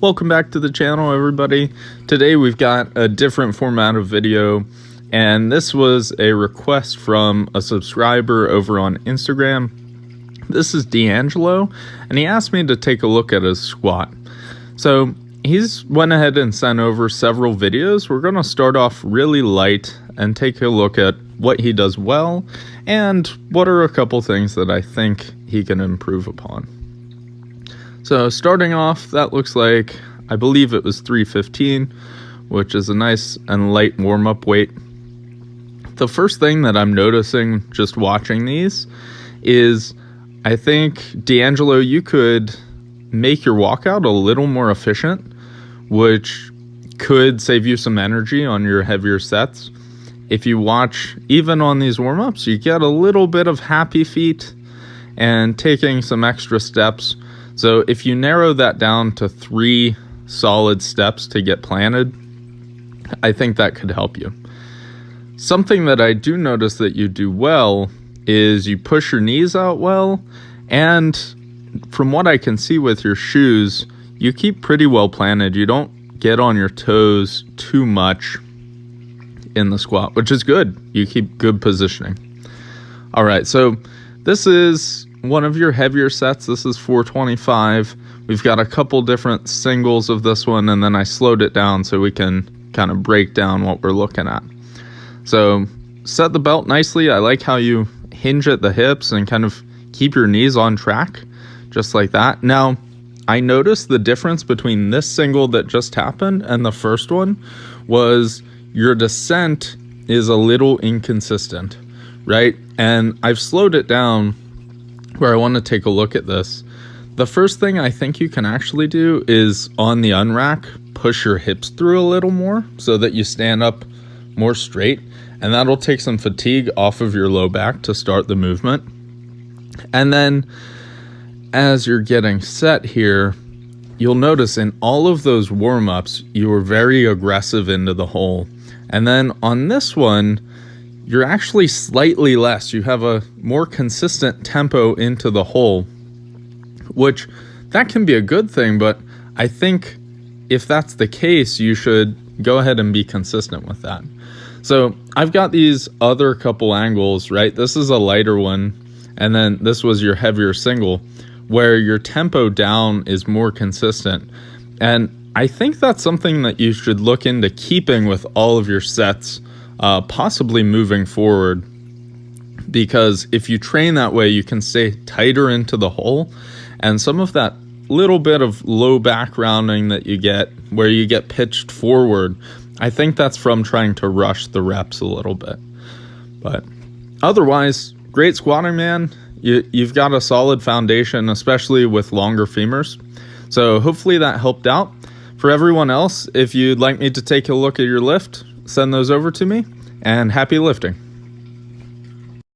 Welcome back to the channel, everybody. Today we've got a different format of video, and this was a request from a subscriber over on Instagram. This is D'Angelo, and he asked me to take a look at his squat. So he's went ahead and sent over several videos. We're going to start off really light and take a look at what he does well and what are a couple things that I think he can improve upon. So starting off, that looks like, I believe it was 315, which is a nice and light warm-up weight. The first thing that I'm noticing just watching these is I think, D'Angelo, you could make your walkout a little more efficient, which could save you some energy on your heavier sets. If you watch, even on these warm-ups, you get a little bit of happy feet and taking some extra steps. So if you narrow that down to 3 solid steps to get planted, I think that could help you. Something that I do notice that you do well is you push your knees out well, and from what I can see with your shoes, you keep pretty well planted. You don't get on your toes too much in the squat, which is good. You keep good positioning. All right, so this is one of your heavier sets. This is 425. We've got a couple different singles of this one, and then I slowed it down so we can kind of break down what we're looking at. So set the belt nicely. I like how you hinge at the hips and kind of keep your knees on track, just like that. Now, I noticed the difference between this single that just happened and the first one was your descent is a little inconsistent, right? And I've slowed it down where I want to take a look at this. The first thing I think you can actually do is on the unrack, push your hips through a little more so that you stand up more straight, and that'll take some fatigue off of your low back to start the movement. And then as you're getting set here, you'll notice in all of those warm-ups, you were very aggressive into the hole. And then on this one, you're actually slightly less. You have a more consistent tempo into the hole, which that can be a good thing, but I think if that's the case, you should go ahead and be consistent with that. So I've got these other couple angles, right? This is a lighter one, and then this was your heavier single, where your tempo down is more consistent. And I think that's something that you should look into keeping with all of your sets, possibly moving forward, because if you train that way, you can stay tighter into the hole, and some of that little bit of low back rounding that you get where you get pitched forward, I think that's from trying to rush the reps a little bit. But otherwise, great squatting, man. You've got a solid foundation, especially with longer femurs. So hopefully that helped out. For everyone else, if you'd like me to take a look at your lift, send those over to me, and happy lifting.